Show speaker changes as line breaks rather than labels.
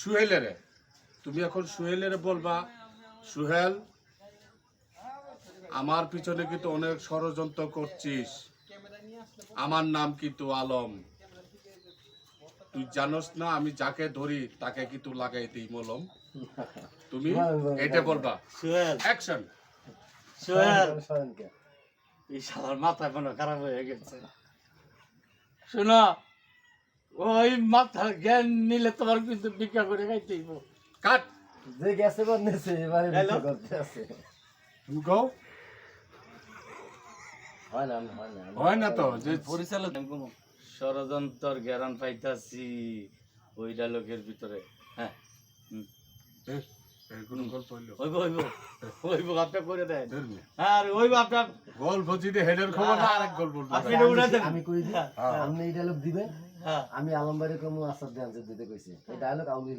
সুহেলের তুমি এখন সুহেলের বলবা, সুহেল আমার পিছনে কিন্তু অনেক ষড়যন্ত্র করছিস, আমার নাম কিন্তু আলম, তুই জানোস না আমি যাকে ধরি তাকে কিন্তু লাগাই দিই মলম। তুমি এটা বলবা।
সুহেল
অ্যাকশন।
সুহেল এই শালার মাথা কোনো খারাপ হয়ে গেছে। শোনো, ওই মাথার জ্ঞান নিলে তোমার কিন্তু ভিক্ষা করে খাইতেই
কাট।
যে গেছে বলছে এবারে ভিক্ষা করতে আছে।
গো
হয় না
হয় না তো যে
পরিচালক ষড়যন্ত্র জ্ঞান পাইতাছি ওই ডায়লগের ভিতরে। হ্যাঁ
কোন গল্প হইলো?
ওইব আপনি করে দেন।
ধরবে
হ্যাঁ ওইব আপনার
গল্প যদি হেডের খবর না আরেক গল্প বলবো।
আপনি এটা উড়াই দেন।
আমি কই দিই
হ্যাঁ।
আপনি এই ডায়লগ দিবেন,
হ্যাঁ
আমি আলমবাড়ি কমু আসাদ ডান্স দিতে কইছি এই ডায়লগ আমি